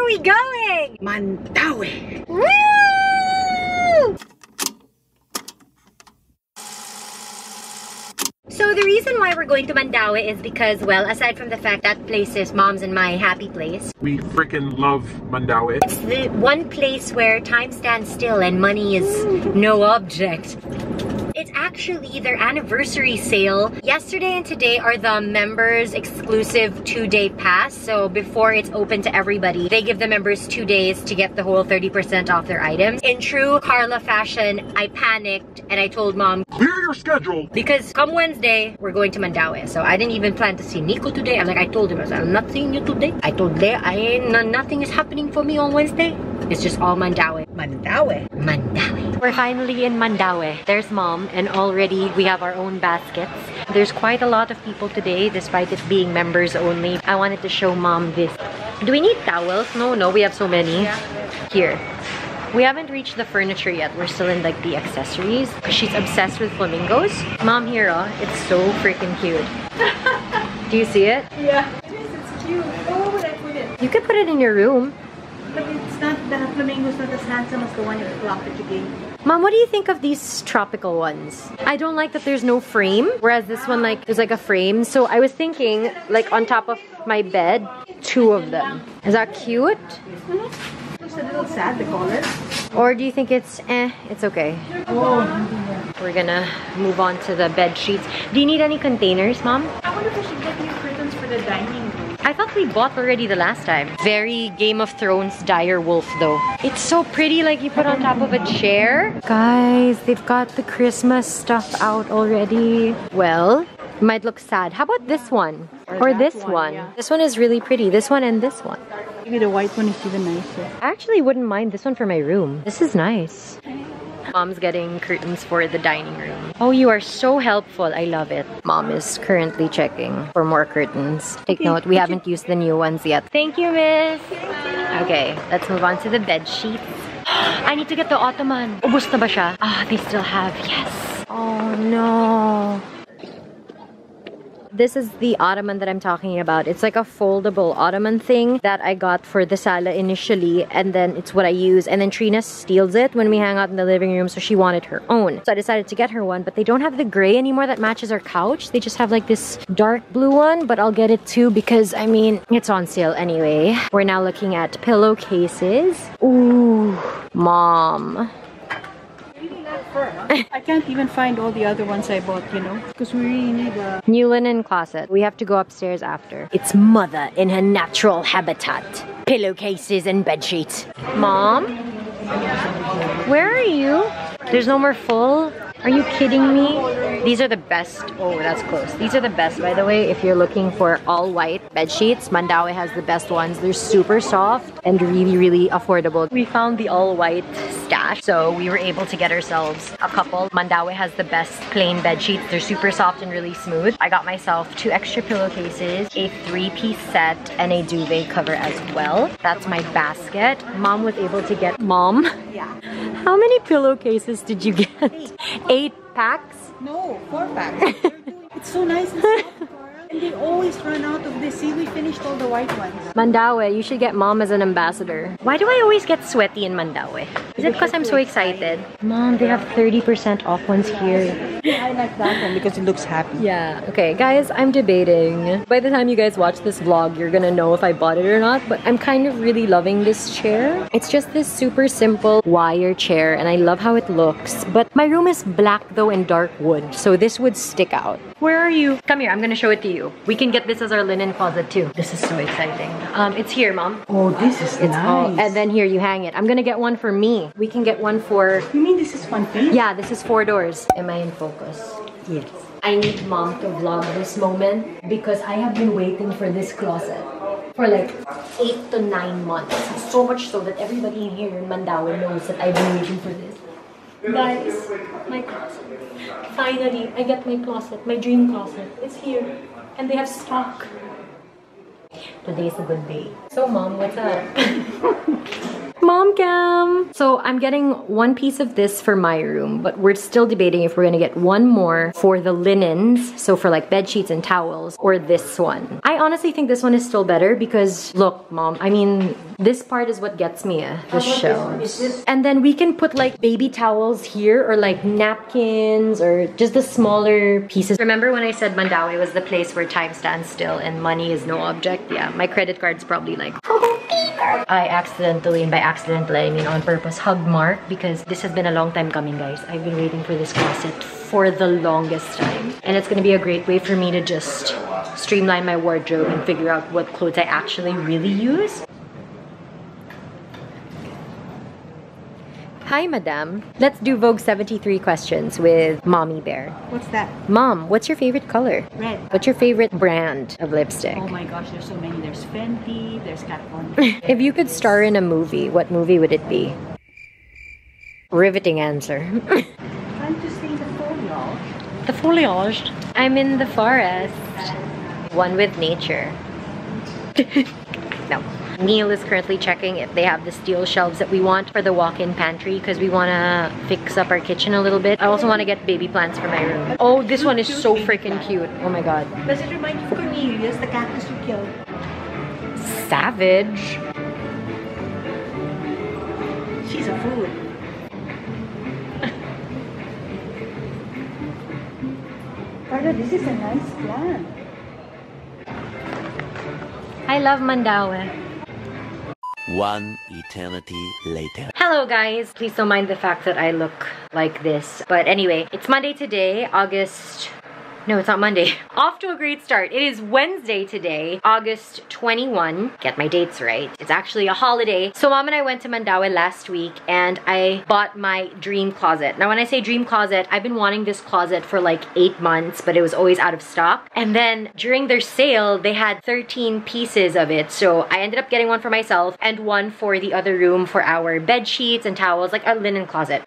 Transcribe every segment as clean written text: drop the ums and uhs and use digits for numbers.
are we going? Mandaue. Woo! So the reason why we're going to Mandaue is because, well, aside from the fact that place is mom's and my happy place, we freaking love Mandaue. it's the one place where time stands still and money is no object. It's actually their anniversary sale. Yesterday and today are the members exclusive 2-day pass. So before it's open to everybody, they give the members 2 days to get the whole 30% off their items. In true Karla fashion, I panicked and I told mom, clear your schedule, because come Wednesday, we're going to Mandaue. So I didn't even plan to see Nico today. I told him, I said, I'm not seeing you today. I told Lea, nothing is happening for me on Wednesday. It's just all Mandaue. Mandaue. Mandaue. We're finally in Mandaue. There's mom, and already we have our own baskets. There's quite a lot of people today, despite it being members only. I wanted to show mom this. Do we need towels? No, we have so many. Yeah. Here. We haven't reached the furniture yet. We're still in like the accessories. She's obsessed with flamingos. Mom, here, it's so freaking cute. Do you see it? Yeah. It is, it's cute. Oh, where would I put it? You could put it in your room. But it's not, the flamingo's not as handsome as the one you flopped it again. Mom, what do you think of these tropical ones? I don't like that there's no frame, whereas this one, like, there's like a frame. So I was thinking, like, on top of my bed, 2 of them. Is that cute? It's a little sad, the color. Or do you think it's okay? Oh. We're gonna move on to the bed sheets. Do you need any containers, Mom? I wonder if I should get new curtains for the dining room. I thought we bought already the last time. Very Game of Thrones dire wolf though. It's so pretty, like you put on top of a chair. Guys, they've got the Christmas stuff out already. Well, it might look sad. How about this one? Or this one? Yeah. This one is really pretty. This one and this one. Maybe the white one is even nicer. I actually wouldn't mind this one for my room. This is nice. Mom's getting curtains for the dining room. Oh, you are so helpful. I love it. Mom is currently checking for more curtains. Take note, we haven't used the new ones yet. Thank you, miss. Okay, let's move on to the bed sheets. I need to get the ottoman. Ubus na ba siya? Ah, they still have. Yes. Oh, no. This is the ottoman that I'm talking about. It's like a foldable ottoman thing that I got for the sala initially, and then it's what I use. And then Trina steals it when we hang out in the living room, so she wanted her own. So I decided to get her one, but they don't have the gray anymore that matches our couch. They just have like this dark blue one, but I'll get it too because, I mean, it's on sale anyway. We're now looking at pillowcases. Ooh, Mom. I can't even find all the other ones I bought, you know, because we really need a New linen closet. We have to go upstairs after. It's mother in her natural habitat. Pillowcases and bed sheets. Mom? Where are you? There's no more full? Are you kidding me? These are the best. Oh, that's close. These are the best, by the way, if you're looking for all white bed sheets. Mandaue has the best ones. They're super soft and really, really affordable. We found the all white stash, so we were able to get ourselves a couple. Mandaue has the best plain bed sheets. They're super soft and really smooth. I got myself 2 extra pillowcases, a 3-piece set, and a duvet cover as well. That's my basket. Mom was able to get... Mom? yeah. How many pillowcases did you get? 8 packs? No, 4 packs. It's so nice and soft, Carl. And they always run out of this. See, we finished all the white ones. Mandaue, you should get Mom as an ambassador. Why do I always get sweaty in Mandaue? Is it because I'm so excited? Mom, they have 30% off ones here. Yeah, I like that one because it looks happy. Yeah. Okay, guys, I'm debating. By the time you guys watch this vlog, you're gonna know if I bought it or not, but I'm kind of really loving this chair. It's just this super simple wire chair, and I love how it looks. But my room is black though and dark wood, so this would stick out. Where are you? Come here, I'm gonna show it to you. We can get this as our linen closet too. This is so exciting. It's here, Mom. Oh, this is nice. And then here, you hang it. I'm gonna get one for me. We can get one for... You mean this is one piece? Yeah, this is 4 doors. Am I in focus? Yes. I need Mom to vlog this moment because I have been waiting for this closet for like 8 to 9 months. So much so that everybody in here in Mandaue knows that I've been waiting for this. Guys, my closet. Finally, I get my closet, my dream closet. It's here. And they have stock. Today's a good day. So Mom, what's up? Mom cam! So I'm getting one piece of this for my room, but we're still debating if we're gonna get one more for the linens, so for like bed sheets and towels, or this one. I honestly think this one is still better because, look, Mom, I mean, this part is what gets me, the shelves. And then we can put like baby towels here, or like napkins, or just the smaller pieces. Remember when I said Mandawi was the place where time stands still and money is no object? Yeah, my credit card's probably like, I accidentally, and by accidentally I mean on purpose, hugged Mark because this has been a long time coming, guys. I've been waiting for this closet for the longest time. And it's gonna be a great way for me to just streamline my wardrobe and figure out what clothes I actually really use. Hi, Madam. Let's do Vogue 73 questions with Mommy Bear. What's that? Mom, what's your favorite color? Red. What's your favorite brand of lipstick? Oh my gosh, there's so many. There's Fenty, there's Kat Von D. If you could star in a movie, what movie would it be? Riveting answer. Trying to stay the foliage. The foliage. I'm in the forest. One with nature. No. Neil is currently checking if they have the steel shelves that we want for the walk-in pantry because we want to fix up our kitchen a little bit. I also want to get baby plants for my room. Oh, this one is so freaking cute. Oh my god. Does it remind you of Cornelius, the cactus you killed? Savage. She's a fool. Karla, this is a nice plant. I love Mandawi. One eternity later. Hello guys, please don't mind the fact that I look like this. But anyway, it's Monday today, August... No, it's not Monday. Off to a great start. It is Wednesday today, August 21. Get my dates right. It's actually a holiday. So Mom and I went to Mandawi last week and I bought my dream closet. Now when I say dream closet, I've been wanting this closet for like 8 months, but it was always out of stock. And then during their sale, they had 13 pieces of it. So I ended up getting one for myself and one for the other room for our bed sheets and towels, like a linen closet.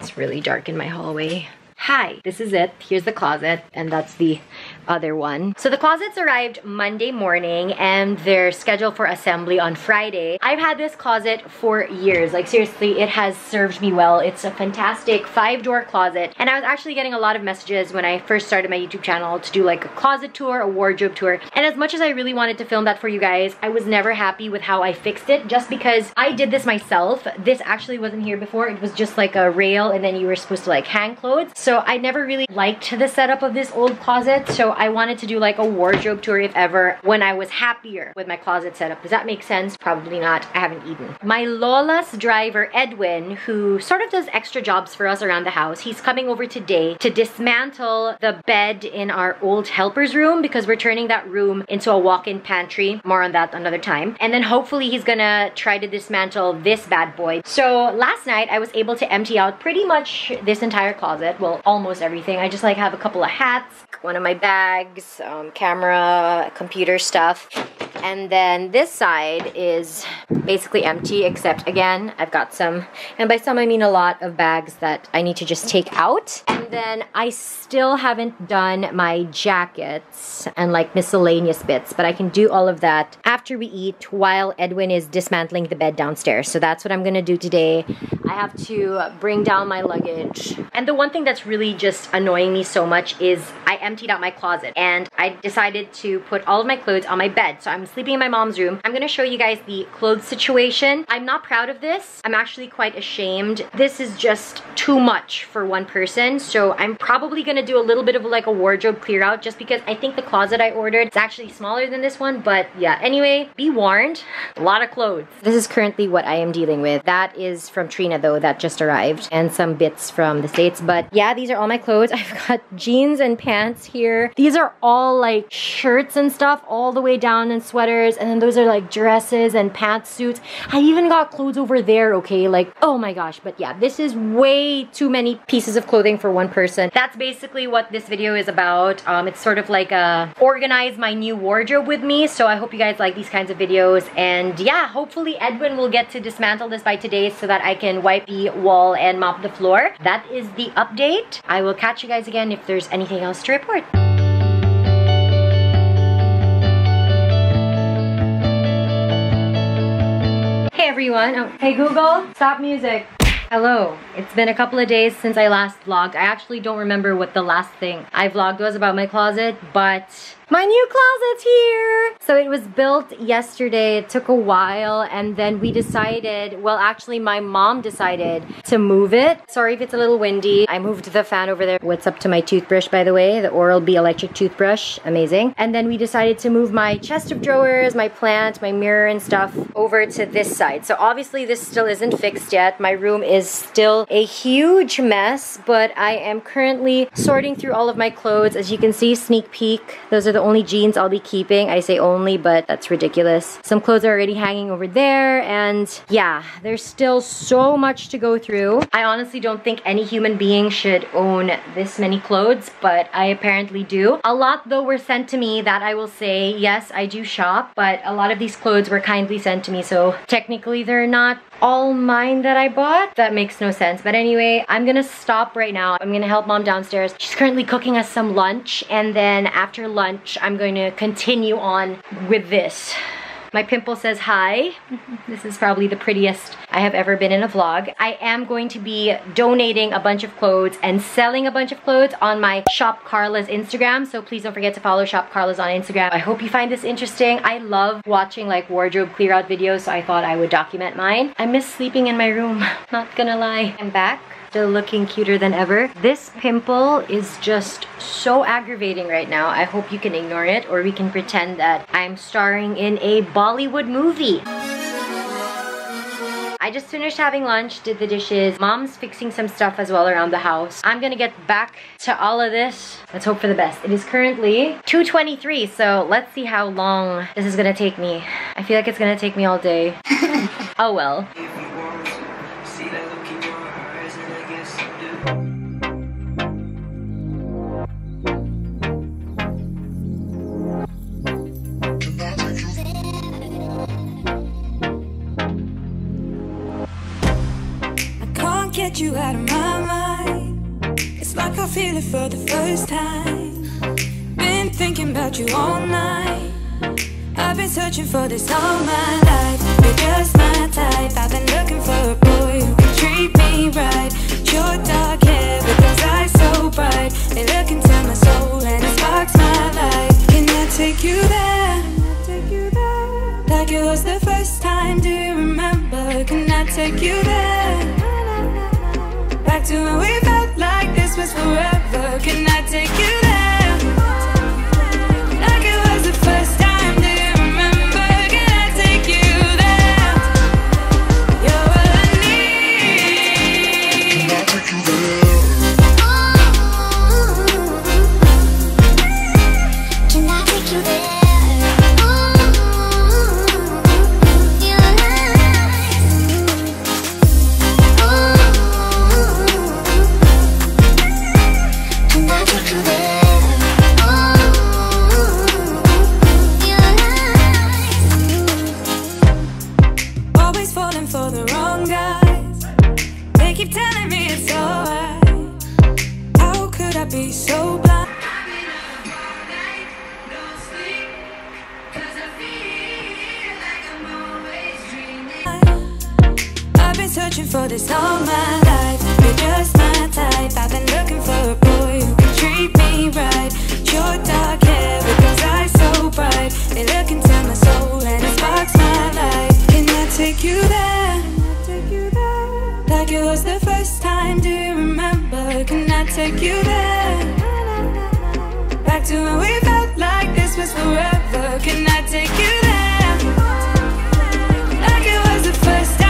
It's really dark in my hallway. Hi, this is it. Here's the closet, and that's the other one. So the closets arrived Monday morning, and they're scheduled for assembly on Friday. I've had this closet for years. Like seriously, it has served me well. It's a fantastic 5-door closet, and I was actually getting a lot of messages when I first started my YouTube channel to do like a closet tour, a wardrobe tour, and as much as I really wanted to film that for you guys, I was never happy with how I fixed it just because I did this myself. This actually wasn't here before. It was just like a rail, and then you were supposed to like hang clothes. So I never really liked the setup of this old closet, so I wanted to do like a wardrobe tour if ever when I was happier with my closet setup. Does that make sense? Probably not. I haven't eaten. My Lola's driver Edwin, who sort of does extra jobs for us around the house, he's coming over today to dismantle the bed in our old helper's room because we're turning that room into a walk-in pantry. More on that another time. And then hopefully he's gonna try to dismantle this bad boy. So last night I was able to empty out pretty much this entire closet. Well, almost everything. I just like have a couple of hats, one of my bags, camera, computer stuff. And then this side is basically empty, except again, I've got some, and by some I mean a lot of bags that I need to just take out. And then I still haven't done my jackets and like miscellaneous bits, but I can do all of that after we eat while Edwin is dismantling the bed downstairs. So that's what I'm gonna do today. I have to bring down my luggage. And the one thing that's really just annoying me so much is I emptied out my closet and I decided to put all of my clothes on my bed. So I'm sleeping in my mom's room. I'm gonna show you guys the clothes situation. I'm not proud of this. I'm actually quite ashamed. This is just too much for one person. So I'm probably gonna do a little bit of like a wardrobe clear out just because I think the closet I ordered is actually smaller than this one. But yeah, anyway, be warned, a lot of clothes. This is currently what I am dealing with. That is from Trina though, that just arrived, and some bits from the States. But yeah, these are all my clothes. I've got jeans and pants here. These are all like shirts and stuff all the way down and sweaters, and then those are like dresses and pantsuits. I even got clothes over there, okay? Like, oh my gosh. But yeah, this is way too many pieces of clothing for one person. That's basically what this video is about. It's sort of like a organize my new wardrobe with me. So I hope you guys like these kinds of videos. And yeah, hopefully Edwin will get to dismantle this by today so that I can wipe the wall and mop the floor. That is the update. I will catch you guys again if there's anything else to report. Hey everyone. Oh, hey Google, stop music. Hello. It's been a couple of days since I last vlogged. I actually don't remember what the last thing I vlogged was about my closet, but my new closet's here! So it was built yesterday. It took a while, and then we decided, well actually my mom decided to move it. Sorry if it's a little windy. I moved the fan over there. What's up to my toothbrush, by the way? The Oral-B electric toothbrush. Amazing. And then we decided to move my chest of drawers, my plant, my mirror and stuff over to this side. So obviously this still isn't fixed yet. My room is still a huge mess, but I am currently sorting through all of my clothes. As you can see, sneak peek, those are the only jeans I'll be keeping. I say only, but that's ridiculous. Some clothes are already hanging over there, and yeah, there's still so much to go through. I honestly don't think any human being should own this many clothes, but I apparently do. A lot though were sent to me that I will say, yes, I do shop, but a lot of these clothes were kindly sent to me, so technically they're not all mine that I bought. That makes no sense. But anyway, I'm gonna stop right now. I'm gonna help mom downstairs. She's currently cooking us some lunch, and then after lunch, I'm going to continue on with this. My pimple says hi. This is probably the prettiest I have ever been in a vlog. I am going to be donating a bunch of clothes and selling a bunch of clothes on my Shop Karla's Instagram. So please don't forget to follow Shop Karla's on Instagram. I hope you find this interesting. I love watching like wardrobe clear out videos, so I thought I would document mine. I miss sleeping in my room, not gonna lie. I'm back. Still looking cuter than ever. This pimple is just so aggravating right now. I hope you can ignore it, or we can pretend that I'm starring in a Bollywood movie. I just finished having lunch, did the dishes. Mom's fixing some stuff as well around the house. I'm gonna get back to all of this. Let's hope for the best. It is currently 2:23, so let's see how long this is gonna take me. I feel like it's gonna take me all day. Oh well. Get you out of my mind. It's like I feel it for the first time. Been thinking about you all night. I've been searching for this all my life. You're just my type. I've been looking for a boy who can treat me right. Your dark hair with those eyes so bright, they look into my soul and it sparks my life. Can I take you there? Like it was the first time, do you remember? Can I take you there? Back to when we felt like this was forever. Can I take you there? Like it was the first time, do you remember? Can I take you there? You're all I need. Can I take you there? Can I take you there? Searching for this all my life. You're just my type. I've been looking for a boy who can treat me right. Your dark hair with those eyes so bright, they look into my soul and it sparks my life. Can I take you there? Like it was the first time, do you remember? Can I take you there? Back to when we felt like this was forever. Can I take you there? Like it was the first time.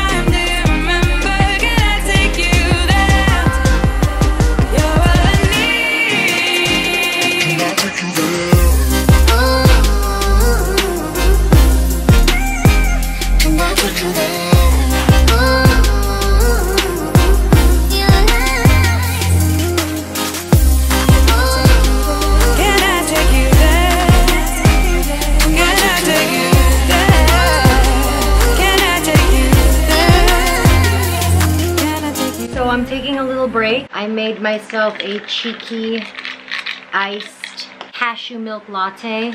I'm taking a little break. I made myself a cheeky iced cashew milk latte.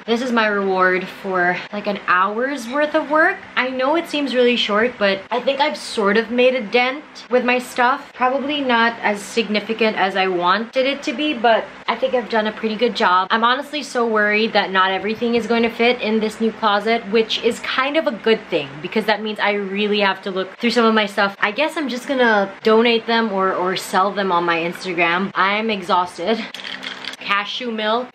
This is my reward for like an hour's worth of work. I know it seems really short, but I think I've sort of made a dent with my stuff. Probably not as significant as I wanted it to be, but I think I've done a pretty good job. I'm honestly so worried that not everything is going to fit in this new closet, which is kind of a good thing because that means I really have to look through some of my stuff. I guess I'm just gonna donate them or sell them on my Instagram. I'm exhausted. Cashew milk.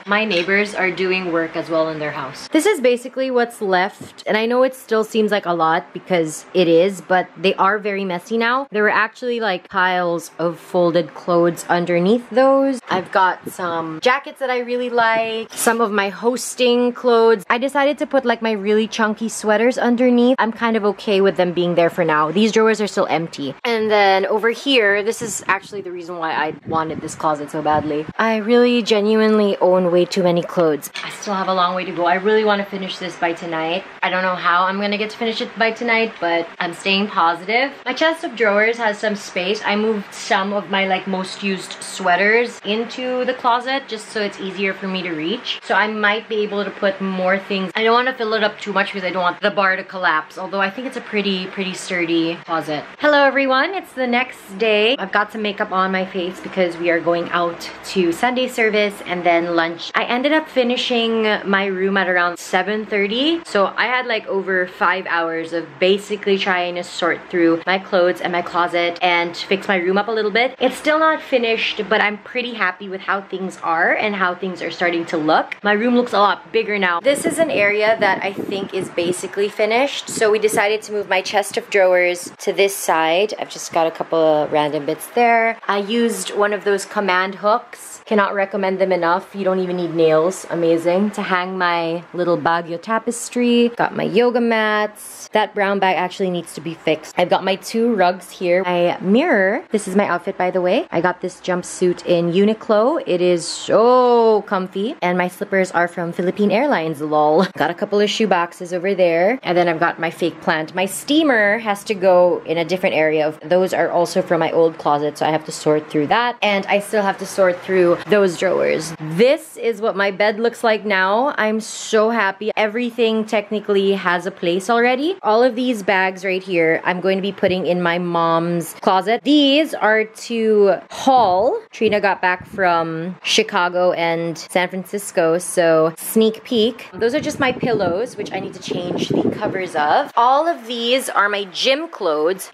My neighbors are doing work as well in their house. This is basically what's left. And I know it still seems like a lot because it is, but they are very messy now. There were actually like piles of folded clothes underneath those. I've got some jackets that I really like, some of my hosting clothes. I decided to put like my really chunky sweaters underneath. I'm kind of okay with them being there for now. These drawers are still empty. And then over here, this is actually the reason why I wanted this closet so badly. I really genuinely own way too many clothes. I still have a long way to go. I really want to finish this by tonight. I don't know how I'm gonna get to finish it by tonight, but I'm staying positive. My chest of drawers has some space. I moved some of my like most used sweaters into the closet just so it's easier for me to reach. So I might be able to put more things. I don't want to fill it up too much because I don't want the bar to collapse, although I think it's a pretty sturdy closet. Hello everyone, it's the next day. I've got some makeup on my face because we are going out to Sunday service and then lunch. I ended up finishing my room at around 7:30, so I had like over 5 hours of basically trying to sort through my clothes and my closet and fix my room up a little bit. It's still not finished, but I'm pretty happy with how things are and how things are starting to look. My room looks a lot bigger now. This is an area that I think is basically finished, so we decided to move my chest of drawers to this side. I've just got a couple of random bits there. I used one of those command hooks. Cannot recommend them enough. You don't even need nails. Amazing. To hang my little Baguio tapestry. Got my yoga mats. That brown bag actually needs to be fixed. I've got my 2 rugs here. My mirror. This is my outfit, by the way. I got this jumpsuit in Uniqlo. It is so comfy. And my slippers are from Philippine Airlines, lol. Got a couple of shoe boxes over there. And then I've got my fake plant. My steamer has to go in a different area. Those are also from my old closet, so I have to sort through that. And I still have to sort through those drawers. This is what my bed looks like now. I'm so happy. Everything technically has a place already. All of these bags right here, I'm going to be putting in my mom's closet. These are to haul. Trina got back from Chicago and San Francisco, so sneak peek. Those are just my pillows, which I need to change the covers of. All of these are my gym clothes.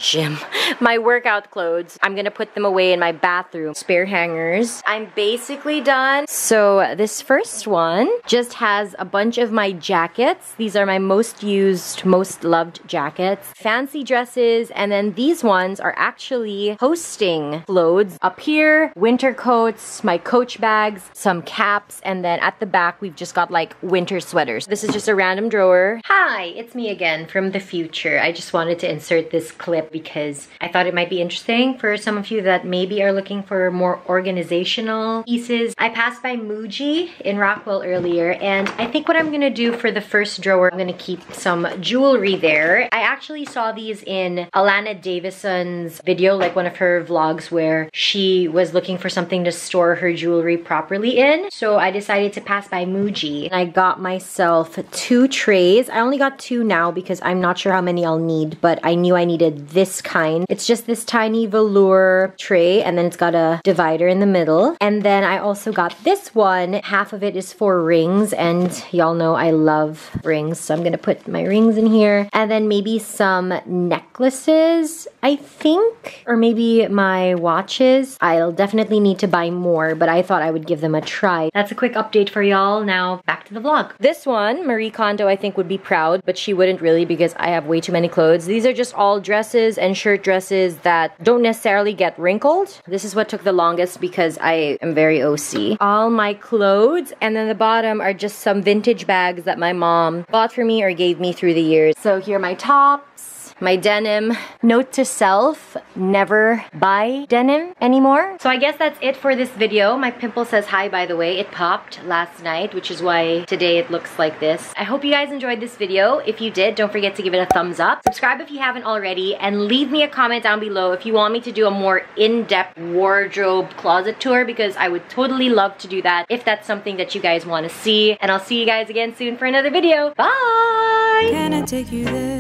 My workout clothes. I'm gonna put them away in my bathroom. Spare hangers. I'm basically done. So this first one just has a bunch of my jackets. These are my most used, most loved jackets. Fancy dresses, and then these ones are actually hosting clothes. Up here, winter coats, my Coach bags, some caps, and then at the back we've just got like winter sweaters. This is just a random drawer. Hi, it's me again from the future. I just wanted to insert this clip because I thought it might be interesting for some of you that maybe are looking for more organizational pieces. I passed by Muji in Rockwell earlier, and I think what I'm gonna do for the first drawer, I'm gonna keep some jewelry there. I actually saw these in Alana Davison's video, like one of her vlogs where she was looking for something to store her jewelry properly in. So I decided to pass by Muji, and I got myself 2 trays. I only got 2 now because I'm not sure how many I'll need, but I knew I needed this kind. It's just this tiny velour tray, and then it's got a divider in the middle. And then I also got this one. Half of it is for rings, and y'all know I love rings, so I'm gonna put my rings in here. And then maybe some necklaces, I think, or maybe my watches. I'll definitely need to buy more, but I thought I would give them a try. That's a quick update for y'all. Now back to the vlog. This one, Marie Kondo, I think would be proud, but she wouldn't really because I have way too many clothes. These are just all dresses and shirt dresses that don't necessarily get wrinkled. This is what took the longest because I am very OC. All my clothes, and then the bottom are just some vintage bags that my mom bought for me or gave me through the years. So here are my tops, my denim. Note to self, never buy denim anymore. So I guess that's it for this video. My pimple says hi, by the way. It popped last night, which is why today it looks like this. I hope you guys enjoyed this video. If you did, don't forget to give it a thumbs up. Subscribe if you haven't already, and leave me a comment down below if you want me to do a more in-depth wardrobe closet tour, because I would totally love to do that if that's something that you guys want to see. And I'll see you guys again soon for another video. Bye! Can I take you there?